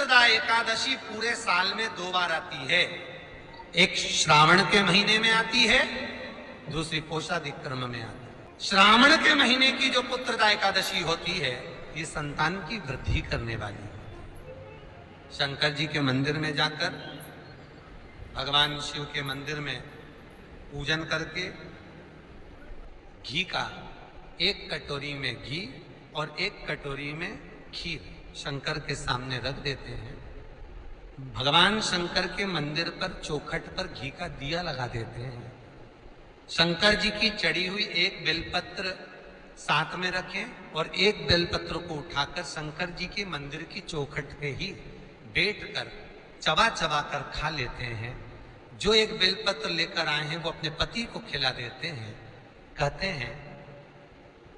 एकादशी पूरे साल में 2 बार आती है। एक श्रावण के महीने में आती है, दूसरी पोषादिक क्रम में आती है। श्रावण के महीने की जो पुत्रदा एकादशी होती है, ये संतान की वृद्धि करने वाली है। शंकर जी के मंदिर में जाकर, भगवान शिव के मंदिर में पूजन करके घी का 1 कटोरी में घी और 1 कटोरी में खीर शंकर के सामने रख देते हैं। भगवान शंकर के मंदिर पर चौखट पर घी का दिया लगा देते हैं। शंकर जी की चढ़ी हुई 1 बेलपत्र साथ में रखें और 1 बेलपत्र को उठाकर शंकर जी के मंदिर की चौखट पे ही बैठ कर चबा चबा कर खा लेते हैं। जो 1 बेलपत्र लेकर आए हैं वो अपने पति को खिला देते हैं। कहते हैं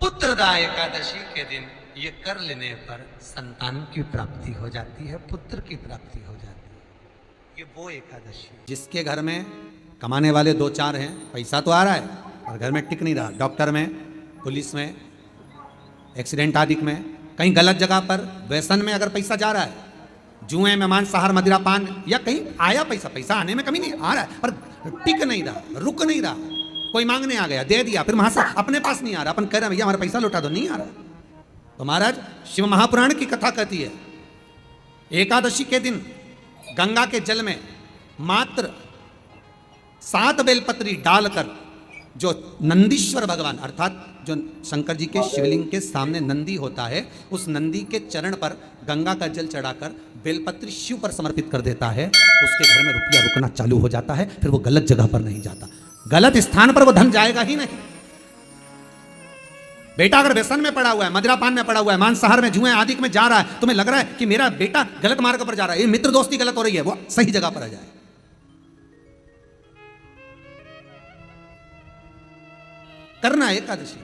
पुत्रदा एकादशी के दिन ये कर लेने पर संतान की प्राप्ति हो जाती है, पुत्र की प्राप्ति हो जाती है। ये वो एकादशी जिसके घर में कमाने वाले 2-4 हैं, पैसा तो आ रहा है और घर में टिक नहीं रहा, डॉक्टर में, पुलिस में, एक्सीडेंट आदि में, कहीं गलत जगह पर व्यसन में अगर पैसा जा रहा है, जुए में, मांसाहार, मदिरा पान, या कहीं आया पैसा आने में कमी नहीं, आ रहा है पर टिक नहीं रहा, रुक नहीं रहा। कोई मांगने आ गया, दे दिया, फिर वहां से अपने पास नहीं आ रहा, अपन कह रहे हैं भैया हमारा पैसा लौटा दो, नहीं आ रहा। तो महाराज शिव महापुराण की कथा कहती है एकादशी के दिन गंगा के जल में मात्र 7 बेलपत्री डालकर जो नंदीश्वर भगवान अर्थात जो शंकर जी के शिवलिंग के सामने नंदी होता है, उस नंदी के चरण पर गंगा का जल चढ़ाकर बेलपत्री शिव पर समर्पित कर देता है, उसके घर में रुपया रुकना चालू हो जाता है। फिर वो गलत जगह पर नहीं जाता, गलत स्थान पर वो धन जाएगा ही नहीं। बेटा अगर व्यसन में पड़ा हुआ है, मदिरा पान में पड़ा हुआ है, मांसाहार में, जुए आदि में जा रहा है, तुम्हें लग रहा है कि मेरा बेटा गलत मार्ग पर जा रहा है, ये मित्र दोस्ती गलत हो रही है, वो सही जगह पर आ जाए। करना है एकादशी।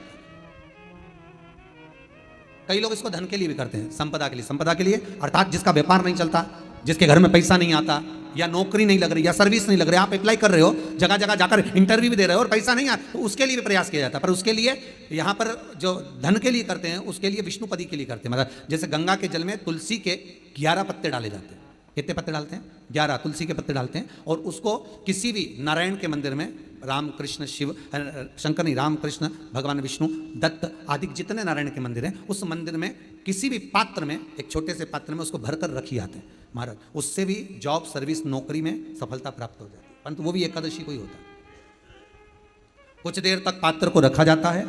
कई लोग इसको धन के लिए भी करते हैं, संपदा के लिए। संपदा के लिए अर्थात जिसका व्यापार नहीं चलता, जिसके घर में पैसा नहीं आता, या नौकरी नहीं लग रही, या सर्विस नहीं लग रही, आप अप्लाई कर रहे हो, जगह जगह जाकर इंटरव्यू भी दे रहे हो और पैसा नहीं आता, तो उसके लिए भी प्रयास किया जाता है। पर उसके लिए यहाँ पर जो धन के लिए करते हैं, उसके लिए विष्णुपदी के लिए करते हैं। मतलब जैसे गंगा के जल में तुलसी के 11 पत्ते डाले जाते हैं। कितने पत्ते डालते हैं? 11 तुलसी के पत्ते डालते हैं, और उसको किसी भी नारायण के मंदिर में, राम कृष्ण शिव, शंकर नहीं, राम कृष्ण, भगवान विष्णु, दत्त आदि जितने नारायण के मंदिर हैं, उस मंदिर में किसी भी पात्र में, एक छोटे से पात्र में उसको भरकर रखी जाते हैं महाराज। उससे भी जॉब, सर्विस, नौकरी में सफलता प्राप्त हो जाती है। परंतु वो भी एकादशी को ही होता है। कुछ देर तक पात्र को रखा जाता है,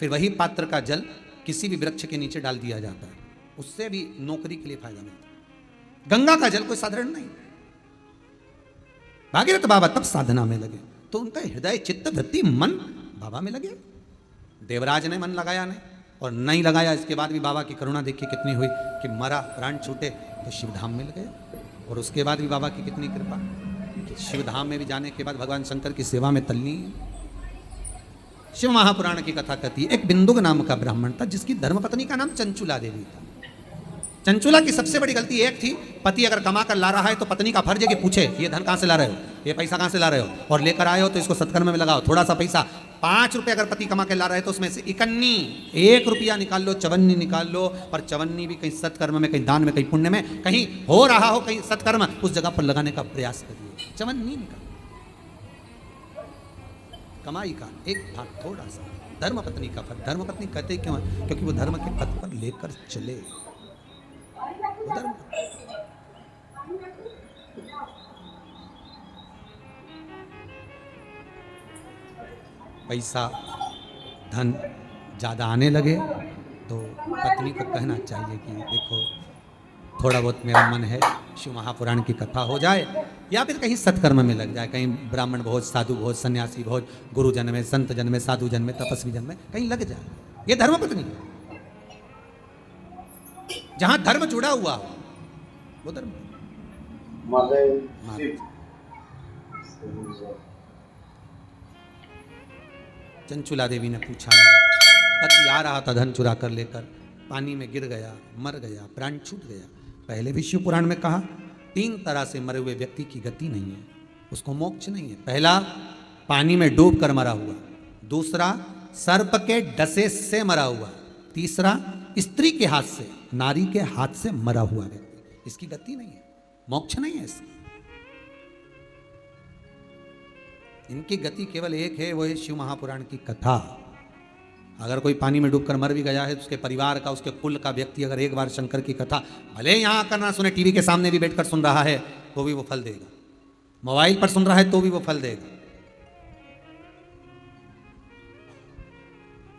फिर वही पात्र का जल किसी भी वृक्ष के नीचे डाल दिया जाता है, उससे भी नौकरी के लिए फायदा मिलता है। गंगा का जल कोई साधारण नहीं। भागीरथ बाबा तब साधना में लगे, तो उनका हृदय, चित्त, वृत्ति, मन बाबा में लगे। देवराज ने मन लगाया नहीं, और नहीं लगाया, इसके बाद भी बाबा की करुणा देखिए कितनी हुई कि मरा, प्राण छूटे तो शिवधाम मिल गए। और उसके बाद भी बाबा की कितनी कृपा कि शिवधाम में भी जाने के बाद भगवान शंकर की सेवा में तल्लीन। शिव महापुराण की कथा कहती है, एक बिंदुक नाम का ब्राह्मण था जिसकी धर्मपत्नी का नाम चंचुला देवी था। चंचुला की सबसे बड़ी गलती एक थी, पति अगर कमा कर ला रहा है तो पत्नी का फर्ज है कि पूछे ये धन कहाँ से ला रहे हो, ये पैसा कहाँ से ला रहे हो, और लेकर आए हो तो इसको सत्कर्म में लगाओ। थोड़ा सा पैसा, 5 रुपये अगर पति कमा के ला रहे हैं तो उसमें से 1 रुपया निकाल लो, 54 निकाल लो। पर 54 भी कहीं सत्कर्म में, कहीं दान में, कहीं पुण्य में, कहीं हो रहा हो, कहीं सत्कर्म, उस जगह पर लगाने का प्रयास करिए। 54 निकाल, कमाई का एक भाग थोड़ा सा धर्मपत्नी का फल। धर्मपत्नी कहते क्यों है? क्योंकि वो धर्म के पथ पर लेकर चले। पैसा, धन ज़्यादा आने लगे तो पत्नी को कहना चाहिए कि देखो थोड़ा बहुत मेरा मन है, शिव महापुराण की कथा हो जाए, या फिर कहीं सत्कर्म में लग जाए, कहीं ब्राह्मण भोज, साधु भोज, सन्यासी भोज, गुरुजन में, संत जन में, साधु जन में, तपस्वी जन में कहीं लग जाए। ये धर्मपत्नी है। जहां धर्म जुड़ा हुआ हो वो धर्म। चंचुला देवी ने पूछा, पति आ रहा था धन चुरा कर लेकर, पानी में गिर गया, मर गया, प्राण छूट गया। पहले भी शिव पुराण में कहा 3 तरह से मरे हुए व्यक्ति की गति नहीं है, उसको मोक्ष नहीं है। पहला, पानी में डूब कर मरा हुआ। दूसरा, सर्प के डसे से मरा हुआ। तीसरा, स्त्री के हाथ से, नारी के हाथ से मरा हुआ व्यक्ति। इसकी गति नहीं है, मोक्ष नहीं है इसकी। इनकी गति केवल एक है, वो है शिव महापुराण की कथा। अगर कोई पानी में डूबकर मर भी गया है तो उसके परिवार का, उसके कुल का व्यक्ति अगर एक बार शंकर की कथा भले यहां आकर ना सुने, टीवी के सामने भी बैठकर सुन रहा है तो भी वो फल देगा, मोबाइल पर सुन रहा है तो भी वो फल देगा।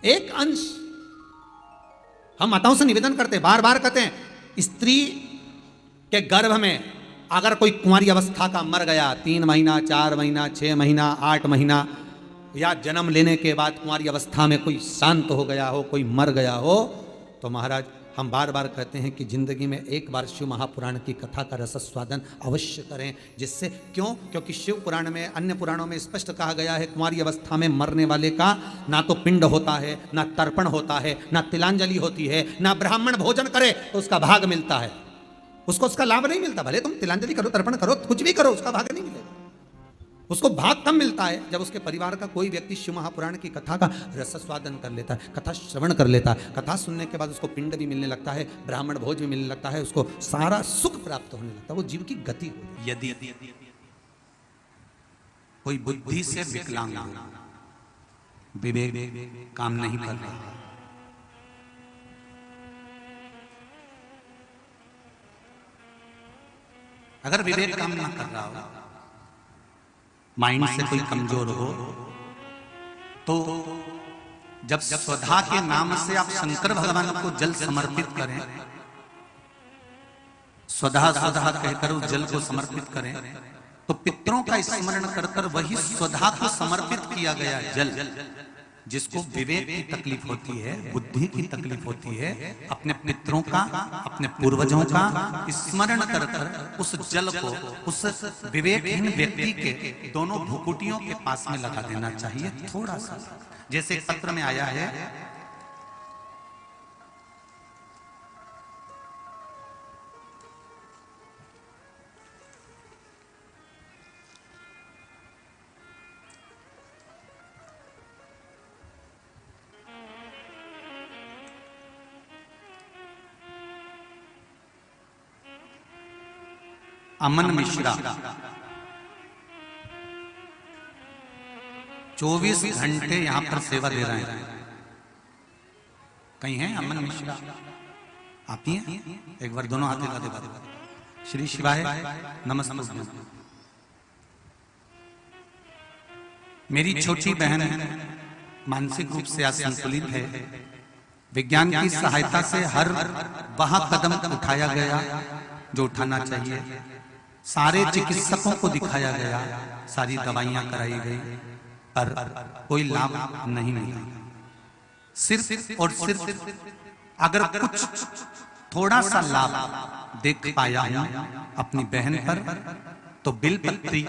एक अंश हम माताओं से निवेदन करते हैं, बार बार कहते हैं, स्त्री के गर्भ में अगर कोई कुंवारी अवस्था का मर गया, 3 महीना, 4 महीना, 6 महीना, 8 महीना, या जन्म लेने के बाद कुंवारी अवस्था में कोई शांत हो गया हो, कोई मर गया हो, तो महाराज हम बार बार कहते हैं कि जिंदगी में एक बार शिव महापुराण की कथा का रसस्वादन अवश्य करें। जिससे क्यों? क्योंकि शिव पुराण में, अन्य पुराणों में स्पष्ट कहा गया है, कुंवारी अवस्था में मरने वाले का ना तो पिंड होता है, ना तर्पण होता है, ना तिलांजलि होती है, ना ब्राह्मण भोजन करे तो उसका भाग मिलता है, उसको उसका लाभ नहीं मिलता। भले तुम तिलांजलि करो, तर्पण करो, कुछ भी करो, उसका भाग नहीं मिलेगा। उसको भाग तब मिलता है जब उसके परिवार का कोई व्यक्ति शिव महापुराण की कथा का रसस्वादन कर लेता है, कथा श्रवण कर लेता है। कथा सुनने के बाद उसको पिंड भी मिलने लगता है, ब्राह्मण भोज भी मिलने लगता है, उसको सारा सुख प्राप्त होने लगता है, वो जीव की गति हो। यदि कोई बुद्धि से विकलांग हो, विवेक काम नहीं कर रहा, अगर विवेक काम ना कर रहा हो, माइंड से कोई कमजोर हो, तो जब स्वधा के नाम से आप शंकर भगवान को जल समर्पित करें, स्वधा स्वधा कहकर उस जल को समर्पित करें, तो पितरों का स्मरण कर कर वही स्वधा को समर्पित किया गया जल, जिसको विवेक की तकलीफ होती है, बुद्धि की तकलीफ होती है, अपने पितरों का, अपने पूर्वजों का स्मरण कर कर उस जल को उस विवेकहीन व्यक्ति के दोनों भुकुटियों के पास में लगा देना चाहिए, थोड़ा सा। जैसे पत्र में आया है, अमन मिश्रा 24 घंटे यहां पर सेवा दे रहे हैं। कहीं हैं अमन मिश्रा? आती हैं? एक बार दोनों हाथ लगा दे। श्री शिवाय नमस्ते। मेरी छोटी बहन मानसिक रूप से असंतुलित है। विज्ञान की सहायता से हर वह कदम उठाया गया जो उठाना चाहिए, सारे चिकित्सकों को दिखाया गया, सारी दवाइयां कराई गई, पर कोई लाभ नहीं मिला। सिर्फ और सिर्फ अगर कुछ थोड़ा सा लाभ देख पाया हूं अपनी बहन पर, तो बिलपत्री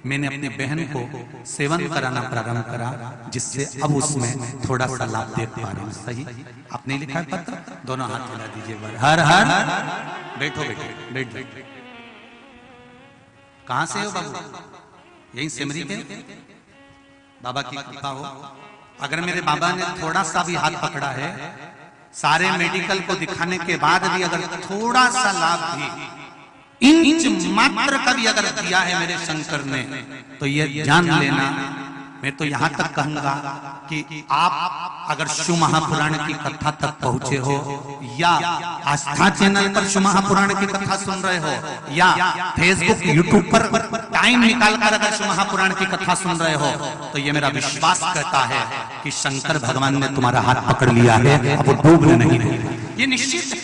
मैंने अपनी बहन को सेवन कराना प्रारंभ करा, जिससे अब उसमें थोड़ा सा लाभ देख पा रहे हैं। सही आपने लिखा है पत्र, दोनों हाथ मिला दीजिए। हर हर बैठो बैठो बैठ। कहां से हो बाबू? यही सिमरी के? बाबा की कृपा हो। अगर मेरे बाबा ने थोड़ा सा भी हाथ पकड़ा है, सारे मेडिकल को दिखाने के बाद भी अगर थोड़ा सा लाभ भी, इंच मात्र का भी अगर दिया है मेरे शंकर ने, तो ये जान लेना, मैं तो यहां तक कहूंगा कि आप अगर शिव महापुराण की कथा तक पहुंचे हो, या आस्था चैनल पर शिव महापुराण की कथा सुन रहे हो, या फेसबुक यूट्यूब पर टाइम निकालकर अगर शिव महापुराण की कथा सुन रहे हो, तो ये मेरा विश्वास कहता है कि शंकर भगवान ने तुम्हारा हाथ पकड़ लिया है, अब वो डूबने नहीं देंगे, ये निश्चित है।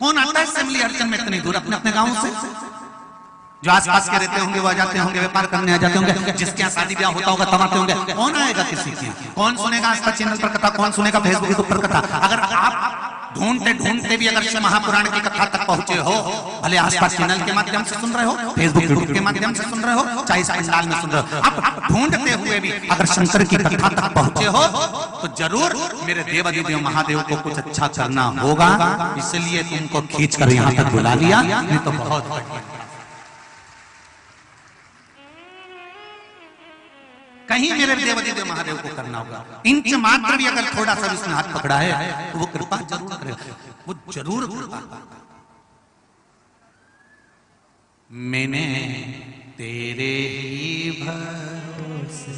कौन आता है सिमली अर्चन में इतनी दूर अपने अपने गांव से? जो आसपास के रहते होंगे वो आ जाते होंगे, व्यापार करने आ जाते होंगे, जिसके यहाँ शादी ब्याह होता होगा तब आते होंगे। कौन आएगा किसी के? कौन सुनेगा आस्था चैनल पर कथा? कौन सुनेगा फेसबुक यूट्यूब पर कथा? अगर आप ढूंढते ढूंढते भी अगर शिव महापुराण की कथा तक पहुंचे हो, भले आसपास चैनल के माध्यम से सुन रहे हो, फेसबुक यूट्यूब के माध्यम से सुन रहे हो, चाहे इस पंडाल में सुन रहे हो, आप ढूंढते हुए भी अगर शंकर की कथा तक पहुंचे हो, तो जरूर मेरे देवाधिदेव महादेव को कुछ अच्छा करना होगा। इसलिए तुमको खींच कर यहाँ तक बुला लिया, नहीं तो बहुत कहीं मेरे देवादिदेव महादेव को करना होगा। इंच मात्र भी अगर थोड़ा सा उसने हाथ पकड़ा है तो वो कृपा जरूर करेगा, वो जरूर कृपा। मैंने तेरे ही भरोसे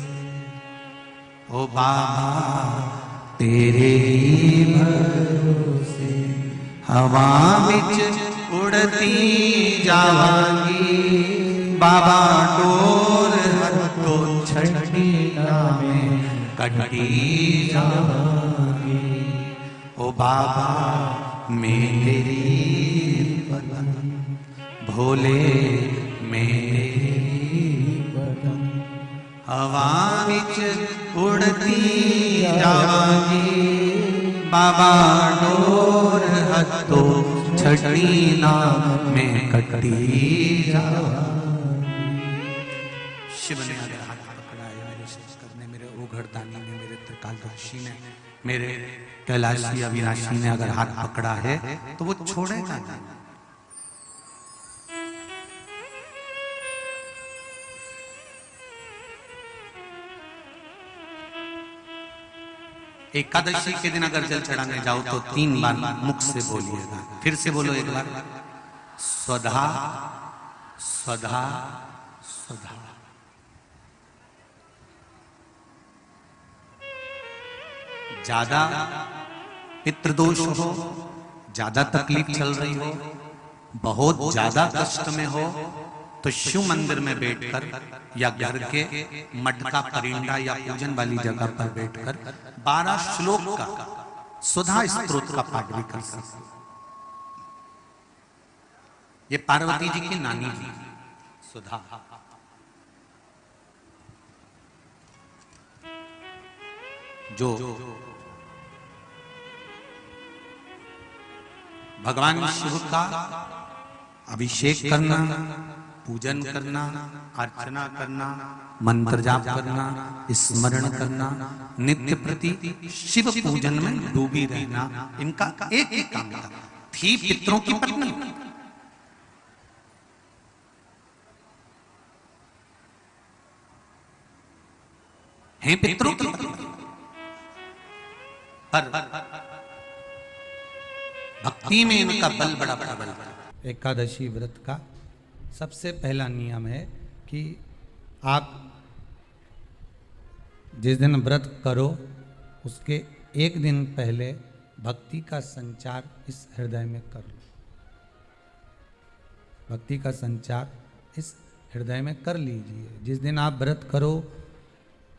ओ बाबा तेरे ही भरोसे हवा बिच उड़ती जावांगी बाबा डोर हथो छठी नामे कटी जावांगी ओ बाबा मेरी बदन भोले मेरी बदन हवा बिच उड़ती जावांगी बाबा डोर हथो छठी नामे कटी जावांगी। शिव ने अगर हाथ पकड़ाया विशेष करने मेरे ओघड़दानी ने, मेरे त्रिकालदर्शी ने, मेरे कैलाशी अविनाशी ने अगर हाथ पकड़ा है तो वो छोड़ेगा नहीं। एकादशी के दिन अगर जल चढ़ाने जाओ तो 3 बार मुख से बोलिएगा। फिर से बोलो एक बार, स्वधा स्वधा स्वधा। ज्यादा पितृदोष हो, ज्यादा तकलीफ चल रही हो, बहुत ज्यादा कष्ट में हो तो शिव मंदिर में बैठकर या घर के मटका परिंदा या पूजन वाली जगह पर बैठकर 12 श्लोक का सुधा स्तोत्र का पाठ भी कर सकते। ये पार्वती जी की नानी जी सुधा। जो भगवान शिव का अभिषेक करना, पूजन करना, अर्चना करना, मंत्र जाप करना, स्मरण करना, नित्य प्रति शिव पूजन में डूबी रहना, इनका एक ही काम था। थी पितरों की पत्नी, हैं पितरों की पत्नी, पर भक्ति में इनका बल बड़ा प्रबल है। एकादशी व्रत का सबसे पहला नियम है कि आप जिस दिन व्रत करो उसके एक दिन पहले भक्ति का संचार इस हृदय में कर लो। भक्ति का संचार इस हृदय में कर लीजिए। जिस दिन आप व्रत करो,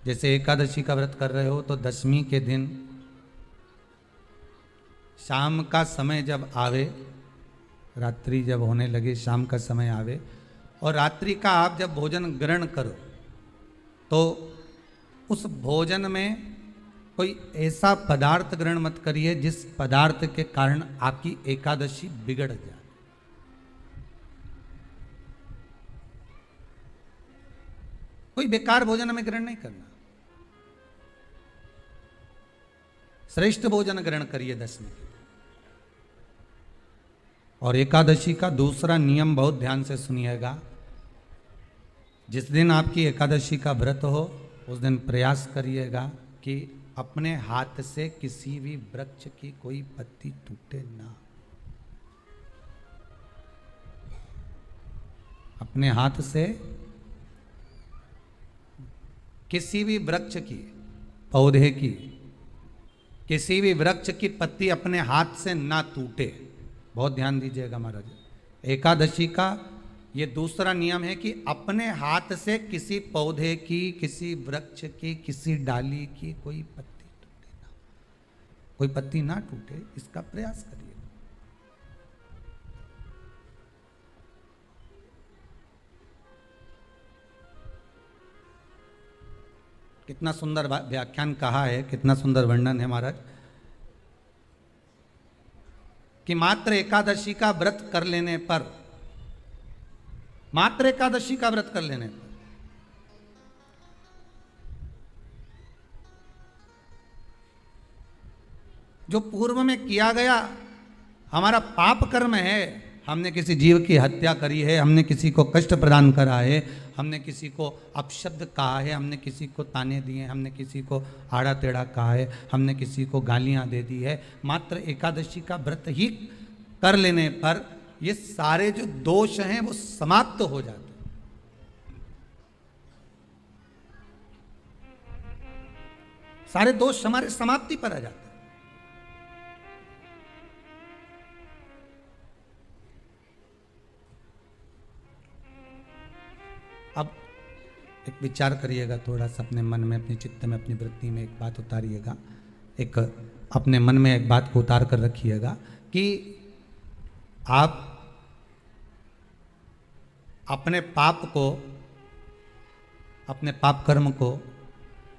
जैसे एकादशी का व्रत कर रहे हो तो दशमी के दिन शाम का समय जब आवे, रात्रि जब होने लगे, शाम का समय आवे और रात्रि का आप जब भोजन ग्रहण करो तो उस भोजन में कोई ऐसा पदार्थ ग्रहण मत करिए जिस पदार्थ के कारण आपकी एकादशी बिगड़ जाए। कोई बेकार भोजन में ग्रहण नहीं करना, श्रेष्ठ भोजन ग्रहण करिए दशमी के। और एकादशी का दूसरा नियम बहुत ध्यान से सुनिएगा। जिस दिन आपकी एकादशी का व्रत हो उस दिन प्रयास करिएगा कि अपने हाथ से किसी भी वृक्ष की कोई पत्ती टूटे ना। अपने हाथ से किसी भी वृक्ष की, पौधे की, किसी भी वृक्ष की पत्ती अपने हाथ से ना टूटे। बहुत ध्यान दीजिएगा महाराज। एकादशी का ये दूसरा नियम है कि अपने हाथ से किसी पौधे की, किसी वृक्ष की, किसी डाली की कोई पत्ती टूटे ना, कोई पत्ती ना टूटे, इसका प्रयास करिए। कितना सुंदर व्याख्यान कहा है, कितना सुंदर वर्णन है महाराज कि मात्र एकादशी का व्रत कर लेने पर, मात्र एकादशी का व्रत कर लेने पर जो पूर्व में किया गया हमारा पाप कर्म है हमने किसी जीव की हत्या करी है, हमने किसी को कष्ट प्रदान करा है, हमने किसी को अपशब्द कहा है, हमने किसी को ताने दिए, हमने किसी को आड़ा टेढ़ा कहा है, हमने किसी को गालियां दे दी है, मात्र एकादशी का व्रत ही कर लेने पर ये सारे जो दोष हैं वो समाप्त हो जाते हैं। सारे दोष हमारे समाप्ति पर आ जाते हैं। अब एक विचार करिएगा थोड़ा सा अपने मन में, अपने चित्त में, अपनी वृत्ति में एक बात उतारिएगा, एक अपने मन में एक बात को उतार कर रखिएगा कि आप अपने पाप को, अपने पाप कर्म को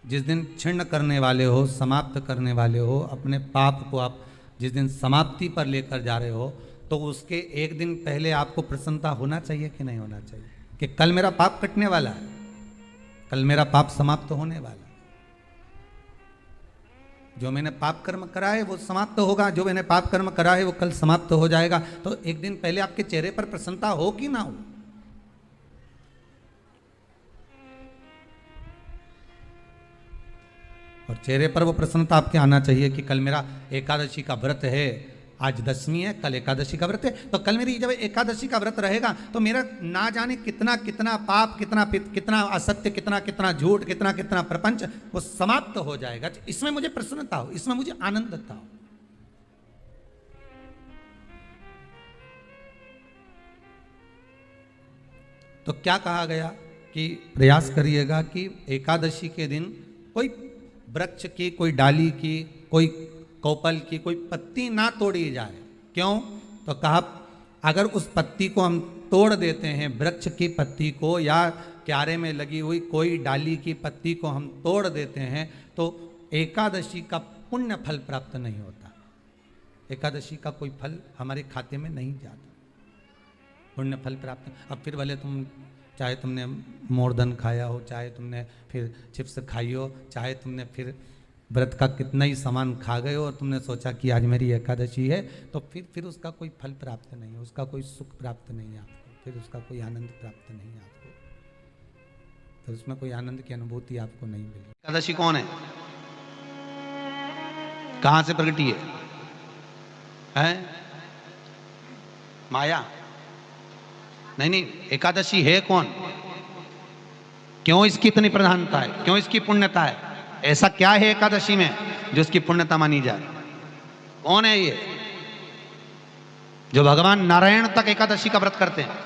जिस दिन छिन्न करने वाले हो, समाप्त करने वाले हो, अपने पाप को आप जिस दिन समाप्ति पर लेकर जा रहे हो, तो उसके एक दिन पहले आपको प्रसन्नता होना चाहिए कि नहीं होना चाहिए कि कल मेरा पाप कटने वाला है, कल मेरा पाप समाप्त होने वाला है। जो मैंने पाप कर्म करा है वो समाप्त होगा, जो मैंने पाप कर्म करा है वो कल समाप्त हो जाएगा। तो एक दिन पहले आपके चेहरे पर प्रसन्नता हो कि ना हो? और चेहरे पर वो प्रसन्नता आपके आना चाहिए कि कल मेरा एकादशी का व्रत है, आज दशमी है, कल एकादशी का व्रत है, तो कल मेरी जब एकादशी का व्रत रहेगा तो मेरा ना जाने कितना कितना पाप, कितना कितना असत्य, कितना कितना झूठ, कितना कितना प्रपंच वो समाप्त हो जाएगा। इसमें मुझे प्रसन्नता हो, इसमें मुझे आनंदता हो। तो क्या कहा गया कि प्रयास करिएगा कि एकादशी के दिन कोई वृक्ष की, कोई डाली की, कोई कोपल की कोई पत्ती ना तोड़ी जाए। क्यों? तो कहा अगर उस पत्ती को हम तोड़ देते हैं, वृक्ष की पत्ती को या क्यारे में लगी हुई कोई डाली की पत्ती को हम तोड़ देते हैं तो एकादशी का पुण्य फल प्राप्त नहीं होता, एकादशी का कोई फल हमारे खाते में नहीं जाता, पुण्य फल प्राप्त। अब फिर भले तुम चाहे तुमने मोरधन खाया हो, चाहे तुमने फिर चिप्स खाई हो, चाहे तुमने फिर व्रत का कितना ही सामान खा गए हो और तुमने सोचा कि आज मेरी एकादशी है, तो फिर उसका कोई फल प्राप्त नहीं है, उसका कोई सुख प्राप्त नहीं है आपको, फिर उसका कोई आनंद प्राप्त नहीं है आपको, फिर उसमें कोई आनंद की अनुभूति आपको नहीं मिलेगी। एकादशी कौन है? कहां से प्रगटी है? माया? नहीं, एकादशी है कौन? क्यों इसकी इतनी प्रधानता है? क्यों इसकी पुण्यता है? ऐसा क्या है एकादशी में जो इसकी पुण्यता मानी जाए? कौन है ये जो भगवान नारायण तक एकादशी का व्रत करते हैं?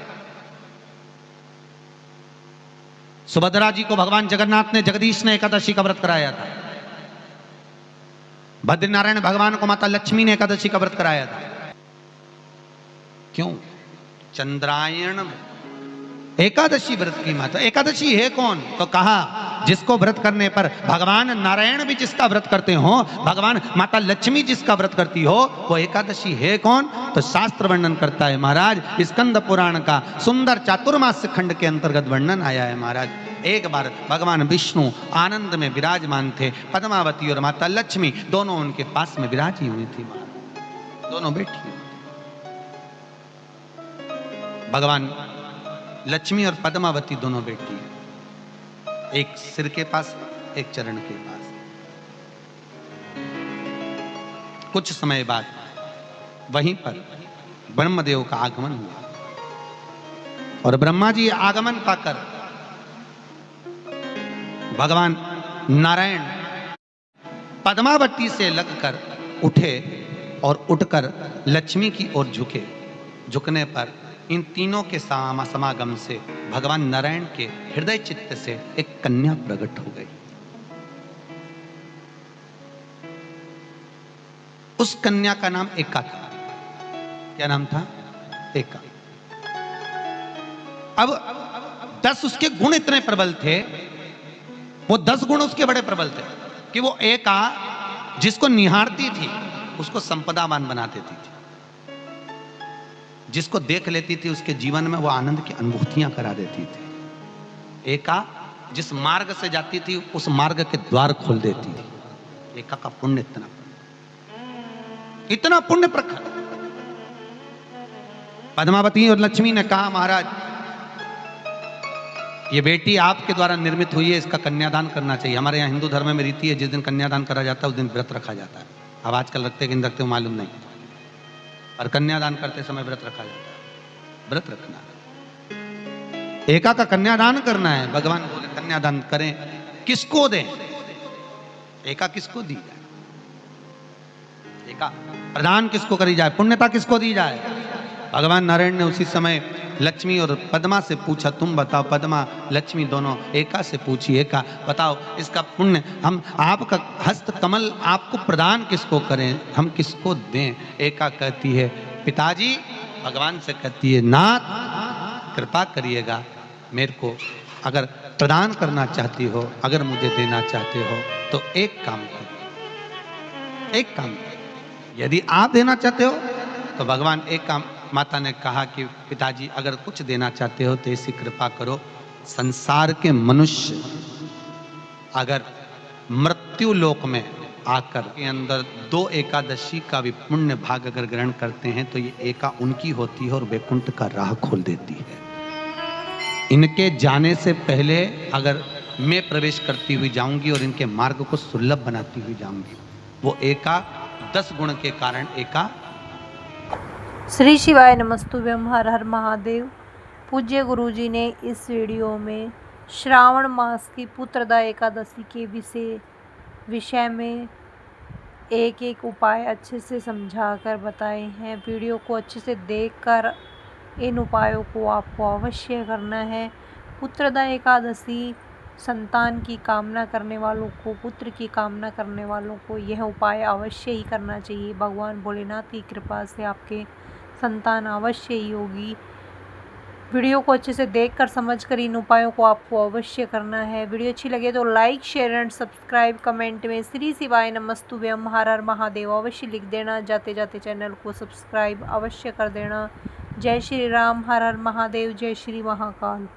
सुभद्रा जी को भगवान जगन्नाथ ने, जगदीश ने एकादशी का व्रत कराया था। बद्रीनारायण भगवान को माता लक्ष्मी ने एकादशी का व्रत कराया था। क्यों? चंद्रायण एकादशी व्रत की माता। एकादशी है कौन? तो कहा जिसको व्रत करने पर भगवान नारायण भी जिसका व्रत करते हो, भगवान माता लक्ष्मी जिसका व्रत करती हो, वो एकादशी है कौन? तो शास्त्र वर्णन करता है महाराज, स्कंद पुराण का सुंदर चातुर्मास खंड के अंतर्गत वर्णन आया है महाराज। एक बार भगवान विष्णु आनंद में विराजमान थे, पद्मावती और माता लक्ष्मी दोनों उनके पास में विराजी हुई थी, दोनों बैठी हुई। भगवान लक्ष्मी और पद्मावती दोनों बैठी हैं, एक सिर के पास, एक चरण के पास। कुछ समय बाद वहीं पर ब्रह्मदेव का आगमन हुआ और ब्रह्मा जी आगमन पाकर भगवान नारायण पद्मावती से लगकर उठे और उठकर लक्ष्मी की ओर झुके। झुकने पर इन तीनों के समागम से भगवान नारायण के हृदय चित्त से एक कन्या प्रकट हो गई। उस कन्या का नाम एका था। क्या नाम था? एका। अब 10 उसके गुण इतने प्रबल थे, वो 10 गुण उसके बड़े प्रबल थे कि वो एका जिसको निहारती थी उसको संपदावान बना देती थी, जिसको देख लेती थी उसके जीवन में वो आनंद की अनुभूतियां करा देती थी। एका जिस मार्ग से जाती थी उस मार्ग के द्वार खोल देती थी। एका का पुण्य इतना पुण्य प्रखर। पद्मावती और लक्ष्मी ने कहा महाराज ये बेटी आपके द्वारा निर्मित हुई है, इसका कन्यादान करना चाहिए। हमारे यहाँ हिंदू धर्म में रीति है जिस दिन कन्यादान करा जाता है उस दिन व्रत रखा जाता है। अब आजकल रखते कि नहीं रखते हो मालूम नहीं, और कन्यादान करते समय व्रत रखा जाता है। व्रत रखना, एका का कन्यादान करना है। भगवान बोले कन्यादान करें, किसको दें? एका किसको दी जाए? एका प्रदान किसको करी जाए? पुण्यता किसको दी जाए? भगवान नारायण ने उसी समय लक्ष्मी और पद्मा से पूछा, तुम बताओ पद्मा लक्ष्मी दोनों एका से पूछी, एका बताओ इसका पुण्य हम आपका हस्त कमल आपको प्रदान किसको करें, हम किसको दें? एका कहती है पिताजी, भगवान से कहती है नाथ कृपा करिएगा, मेरे को अगर प्रदान करना चाहती हो, अगर मुझे देना चाहते हो तो एक काम करो, एक काम करो। यदि आप देना चाहते हो तो भगवान एक काम, माता ने कहा कि पिताजी अगर कुछ देना चाहते हो तो ऐसी कृपा करो, संसार के मनुष्य अगर मृत्यु लोक में आकर के अंदर 2 एकादशी का भी पुण्य भाग अगर ग्रहण करते हैं तो ये एका उनकी होती है और वैकुंठ का राह खोल देती है। इनके जाने से पहले अगर मैं प्रवेश करती हुई जाऊंगी और इनके मार्ग को सुलभ बनाती हुई जाऊंगी, वो एका 10 गुण के कारण एका। श्री शिवाय नमस्तुभ्यम, हर हर महादेव। पूज्य गुरुजी ने इस वीडियो में श्रावण मास की पुत्रदा एकादशी के विषय में एक एक उपाय अच्छे से समझाकर बताए हैं। वीडियो को अच्छे से देखकर इन उपायों को आपको अवश्य करना है। पुत्रदा एकादशी संतान की कामना करने वालों को, पुत्र की कामना करने वालों को यह उपाय अवश्य ही करना चाहिए। भगवान भोलेनाथ की कृपा से आपके संतान अवश्य ही होगी। वीडियो को अच्छे से देखकर समझकर इन उपायों को आपको अवश्य करना है। वीडियो अच्छी लगे तो like, share and subscribe, comment में श्री शिवाय नमस्तुभ्यम, हर हर महादेव अवश्य लिख देना। जाते जाते चैनल को सब्सक्राइब अवश्य कर देना। जय श्री राम, हर हर महादेव, जय श्री महाकाल।